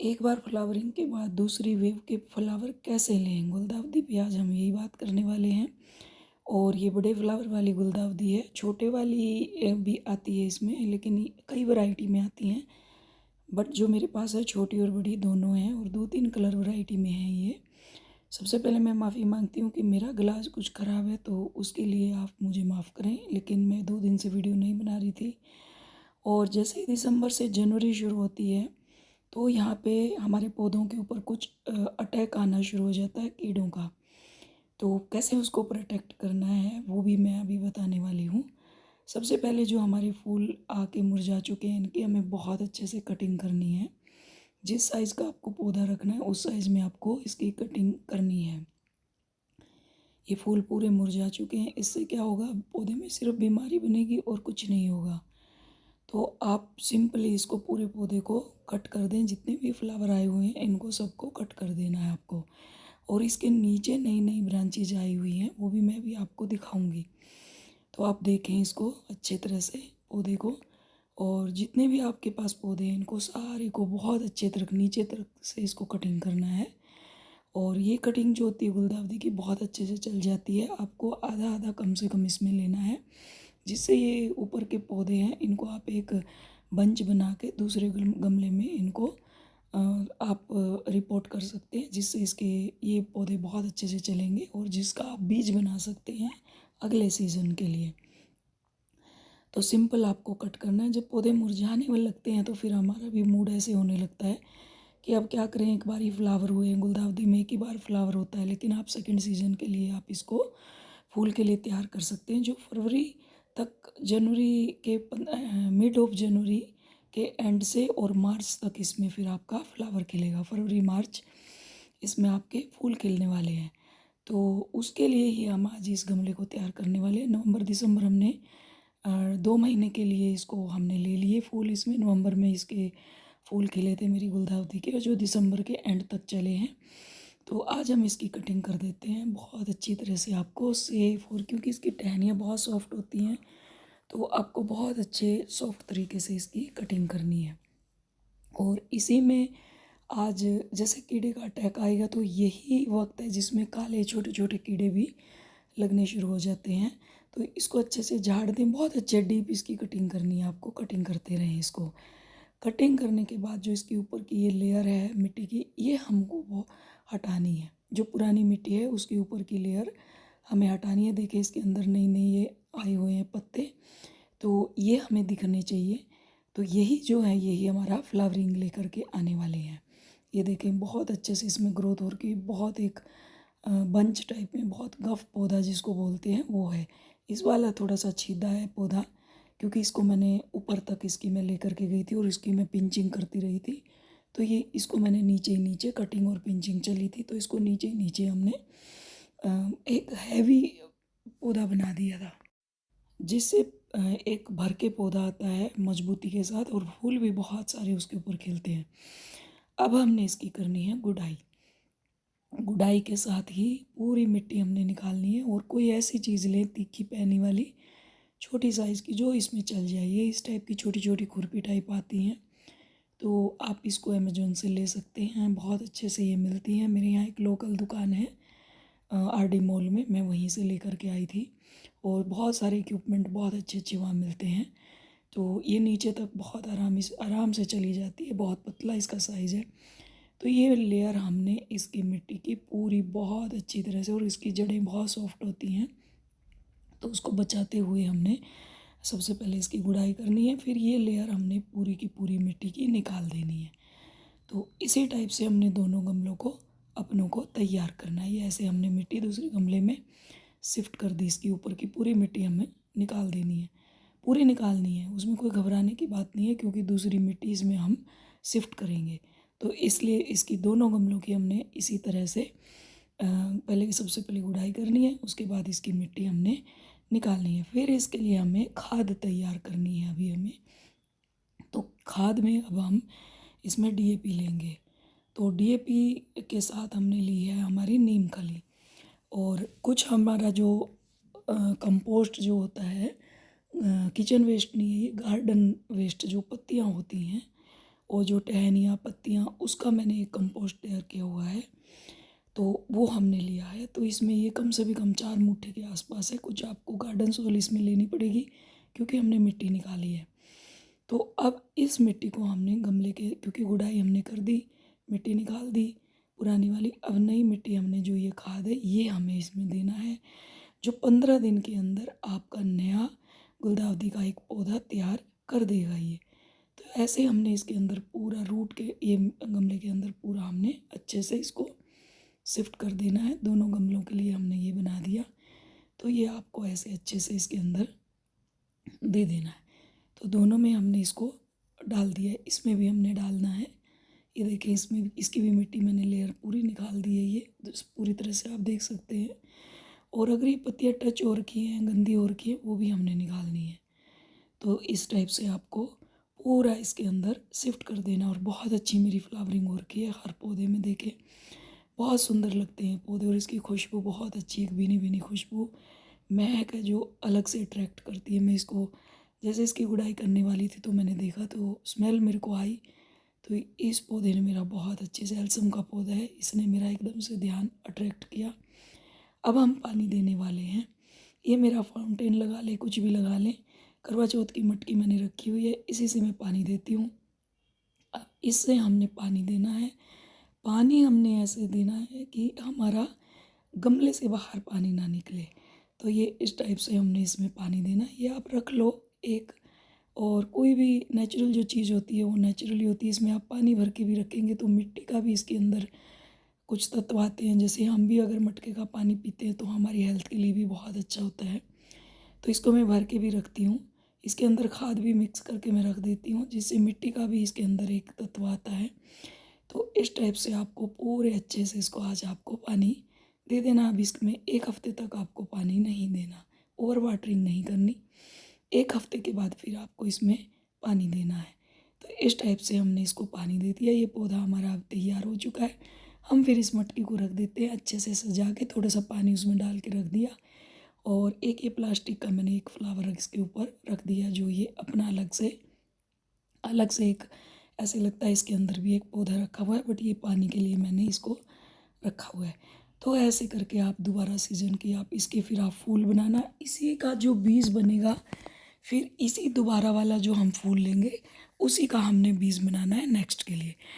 एक बार फ्लावरिंग के बाद दूसरी वेव के फ्लावर कैसे लें? गुलदाउदी पे आज हम यही बात करने वाले हैं। और ये बड़े फ्लावर वाली गुलदाउदी है, छोटे वाली भी आती है इसमें, लेकिन कई वैरायटी में आती हैं। बट जो मेरे पास है छोटी और बड़ी दोनों हैं और 2-3 कलर वैरायटी में है ये। सबसे पहले मैं माफ़ी मांगती हूँ कि मेरा ग्लास कुछ ख़राब है, तो उसके लिए आप मुझे माफ़ करें। लेकिन मैं 2 दिन से वीडियो नहीं बना रही थी और जैसे ही दिसंबर से जनवरी शुरू होती है तो यहाँ पे हमारे पौधों के ऊपर कुछ अटैक आना शुरू हो जाता है कीड़ों का। तो कैसे उसको प्रोटेक्ट करना है वो भी मैं अभी बताने वाली हूँ। सबसे पहले जो हमारे फूल आके मुरझा चुके हैं इनकी हमें बहुत अच्छे से कटिंग करनी है। जिस साइज़ का आपको पौधा रखना है उस साइज़ में आपको इसकी कटिंग करनी है। ये फूल पूरे मुरझा चुके हैं, इससे क्या होगा, पौधे में सिर्फ बीमारी बनेगी और कुछ नहीं होगा। तो आप सिंपली इसको पूरे पौधे को कट कर दें, जितने भी फ्लावर आए हुए हैं इनको सबको कट कर देना है आपको। और इसके नीचे नई नई ब्रांचेज आई हुई हैं वो भी मैं भी आपको दिखाऊंगी। तो आप देखें इसको अच्छे तरह से पौधे को, और जितने भी आपके पास पौधे हैं इनको सारे को बहुत अच्छे तरह नीचे तरफ से इसको कटिंग करना है। और ये कटिंग जो होती है गुलदाउदी की बहुत अच्छे से चल जाती है। आपको आधा आधा कम से कम इसमें लेना है, जिससे ये ऊपर के पौधे हैं इनको आप एक बंच बना के दूसरे गमले में इनको आप रिपोर्ट कर सकते हैं, जिससे इसके ये पौधे बहुत अच्छे से चलेंगे और जिसका आप बीज बना सकते हैं अगले सीज़न के लिए। तो सिंपल आपको कट करना है। जब पौधे मुरझाने में लगते हैं तो फिर हमारा भी मूड ऐसे होने लगता है कि अब क्या करें, एक बार ही फ्लावर हुए हैं, गुलदाउदी में एक ही बार फ्लावर होता है, लेकिन आप सेकंड सीज़न के लिए आप इसको फूल के लिए तैयार कर सकते हैं, जो फरवरी तक, जनवरी के मिड ऑफ जनवरी के एंड से और मार्च तक इसमें फिर आपका फ्लावर खिलेगा। फरवरी मार्च इसमें आपके फूल खिलने वाले हैं। तो उसके लिए ही हम आज इस गमले को तैयार करने वाले हैं। नवंबर दिसंबर हमने 2 महीने के लिए इसको हमने ले लिए फूल। इसमें नवंबर में इसके फूल खिले थे मेरी गुलदाउदी के, जो दिसंबर के एंड तक चले हैं। तो आज हम इसकी कटिंग कर देते हैं बहुत अच्छी तरह से, आपको सेफ, और क्योंकि इसकी टहनियाँ बहुत सॉफ्ट होती हैं तो आपको बहुत अच्छे सॉफ्ट तरीके से इसकी कटिंग करनी है। और इसी में आज जैसे कीड़े का अटैक आएगा तो यही वक्त है जिसमें काले छोटे छोटे कीड़े भी लगने शुरू हो जाते हैं। तो इसको अच्छे से झाड़ दें, बहुत अच्छे डीप इसकी कटिंग करनी है आपको, कटिंग करते रहें इसको। कटिंग करने के बाद जो इसके ऊपर की ये लेयर है मिट्टी की, ये हमको वो हटानी है। जो पुरानी मिट्टी है उसके ऊपर की लेयर हमें हटानी है। देखिए इसके अंदर नई नई ये आए हुए हैं पत्ते, तो ये हमें दिखने चाहिए। तो यही जो है यही हमारा फ्लावरिंग लेकर के आने वाले हैं। ये देखें बहुत अच्छे से इसमें ग्रोथ हो रही है, बहुत एक बंच टाइप में, बहुत गफ पौधा जिसको बोलते हैं वो है। इस वाला थोड़ा सा छीदा है पौधा, क्योंकि इसको मैंने ऊपर तक इसकी मैं लेकर के गई थी और इसकी मैं पिंचिंग करती रही थी। तो ये इसको मैंने नीचे ही नीचे कटिंग और पिंचिंग चली थी, तो इसको नीचे ही नीचे हमने एक हैवी पौधा बना दिया था, जिससे एक भर के पौधा आता है मजबूती के साथ और फूल भी बहुत सारे उसके ऊपर खिलते हैं। अब हमने इसकी करनी है गुडाई। गुडाई के साथ ही पूरी मिट्टी हमने निकालनी है, और कोई ऐसी चीज़ लें तीखी पैनी वाली, छोटी साइज़ की, जो इसमें चल जाए। ये इस टाइप की छोटी छोटी खुरपी टाइप आती हैं, तो आप इसको अमेज़ोन से ले सकते हैं, बहुत अच्छे से ये मिलती हैं। मेरे यहाँ एक लोकल दुकान है आरडी मॉल में, मैं वहीं से लेकर के आई थी। और बहुत सारे इक्विपमेंट बहुत अच्छे अच्छे वहाँ मिलते हैं। तो ये नीचे तक बहुत आराम से चली जाती है, बहुत पतला इसका साइज़ है। तो ये लेयर हमने इसकी मिट्टी की पूरी बहुत अच्छी तरह से, और इसकी जड़ें बहुत सॉफ्ट होती हैं, तो उसको बचाते हुए हमने सबसे पहले इसकी गुड़ाई करनी है। फिर ये लेयर हमने पूरी की पूरी मिट्टी की निकाल देनी है। तो इसी टाइप से हमने दोनों गमलों को अपनों को तैयार करना है। ये ऐसे हमने मिट्टी दूसरे गमले में शिफ्ट कर दी, इसकी ऊपर की पूरी मिट्टी हमें निकाल देनी है, पूरी निकालनी है, उसमें कोई घबराने की बात नहीं है, क्योंकि दूसरी मिट्टी इसमें हम शिफ्ट करेंगे। तो इसलिए इसकी दोनों गमलों की हमने इसी तरह से पहले सबसे पहले गुड़ाई करनी है, उसके बाद इसकी मिट्टी हमने निकालनी है। फिर इसके लिए हमें खाद तैयार करनी है अभी हमें। तो खाद में अब हम इसमें डीएपी लेंगे। तो डीएपी के साथ हमने ली है हमारी नीम खली, और कुछ हमारा जो कंपोस्ट जो होता है, किचन वेस्ट नहीं है ये, गार्डन वेस्ट जो पत्तियाँ होती हैं और जो टहनियाँ पत्तियाँ उसका मैंने एक कंपोस्ट तैयार किया हुआ है, तो वो हमने लिया है। तो इसमें ये कम से भी कम 4 मुट्ठी के आसपास है। कुछ आपको गार्डन सॉइल इसमें लेनी पड़ेगी क्योंकि हमने मिट्टी निकाली है। तो अब इस मिट्टी को हमने गमले के, क्योंकि गुड़ाई हमने कर दी, मिट्टी निकाल दी पुरानी वाली, अब नई मिट्टी हमने जो ये खाद है ये हमें इसमें देना है, जो 15 दिन के अंदर आपका नया गुलदाउदी का एक पौधा तैयार कर देगा ये। तो ऐसे हमने इसके अंदर पूरा रूट के, ये गमले के अंदर पूरा हमने अच्छे से इसको शिफ्ट कर देना है। दोनों गमलों के लिए हमने ये बना दिया, तो ये आपको ऐसे अच्छे से इसके अंदर दे देना है। तो दोनों में हमने इसको डाल दिया है, इसमें भी हमने डालना है। ये देखिए इसमें भी, इसकी भी मिट्टी मैंने लेयर पूरी निकाल दी है, ये पूरी तरह से आप देख सकते हैं। और अगर ये पत्तियाँ टच हो रखी हैं, गंदी हो रखी है, वो भी हमने निकालनी है। तो इस टाइप से आपको पूरा इसके अंदर शिफ्ट कर देना। और बहुत अच्छी मेरी फ्लावरिंग हो रखी है हर पौधे में, देखें बहुत सुंदर लगते हैं पौधे। और इसकी खुशबू बहुत अच्छी, एक भीनी भीनी खुशबू, महक है जो अलग से अट्रैक्ट करती है। मैं इसको, जैसे इसकी गुड़ाई करने वाली थी तो मैंने देखा तो स्मेल मेरे को आई, तो इस पौधे ने मेरा बहुत अच्छे से, एल्सम का पौधा है, इसने मेरा एकदम से ध्यान अट्रैक्ट किया। अब हम पानी देने वाले हैं। ये मेरा फाउंटेन लगा लें, कुछ भी लगा लें, करवा चौथ की मटकी मैंने रखी हुई है, इसी से मैं पानी देती हूँ। अब इससे हमने पानी देना है। पानी हमने ऐसे देना है कि हमारा गमले से बाहर पानी ना निकले। तो ये इस टाइप से हमने इसमें पानी देना है। ये आप रख लो एक, और कोई भी नेचुरल जो चीज़ होती है वो नेचुरली होती है। इसमें आप पानी भर के भी रखेंगे तो मिट्टी का भी इसके अंदर कुछ तत्व आते हैं। जैसे हम भी अगर मटके का पानी पीते हैं तो हमारी हेल्थ के लिए भी बहुत अच्छा होता है। तो इसको मैं भर के भी रखती हूँ, इसके अंदर खाद भी मिक्स करके मैं रख देती हूँ, जिससे मिट्टी का भी इसके अंदर एक तत्व आता है। तो इस टाइप से आपको पूरे अच्छे से इसको आज आपको पानी दे देना। अब इसमें 1 हफ्ते तक आपको पानी नहीं देना, ओवर वाटरिंग नहीं करनी। 1 हफ्ते के बाद फिर आपको इसमें पानी देना है। तो इस टाइप से हमने इसको पानी दे दिया, ये पौधा हमारा अब तैयार हो चुका है। हम फिर इस मटकी को रख देते हैं अच्छे से सजा के, थोड़ा सा पानी उसमें डाल के रख दिया। और एक ये प्लास्टिक का मैंने एक फ्लावर इसके ऊपर रख दिया, जो ये अपना अलग से एक, ऐसे लगता है इसके अंदर भी एक पौधा रखा हुआ है, बट ये पानी के लिए मैंने इसको रखा हुआ है। तो ऐसे करके आप दोबारा सीजन की आप इसके फिर आप फूल बनाना, इसी का जो बीज बनेगा फिर इसी दोबारा वाला जो हम फूल लेंगे उसी का हमने बीज बनाना है नेक्स्ट के लिए।